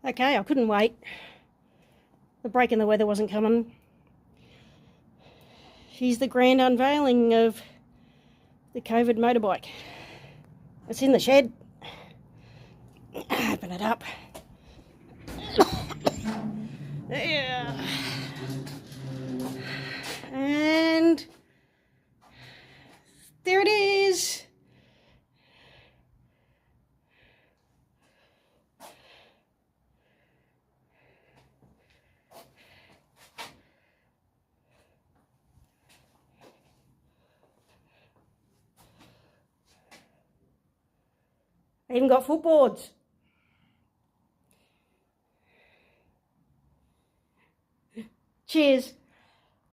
Okay, I couldn't wait. The break in the weather wasn't coming. Here's the grand unveiling of the COVID motorbike. It's in the shed. Open it up. Yeah. And there it is. I even got footboards. Cheers.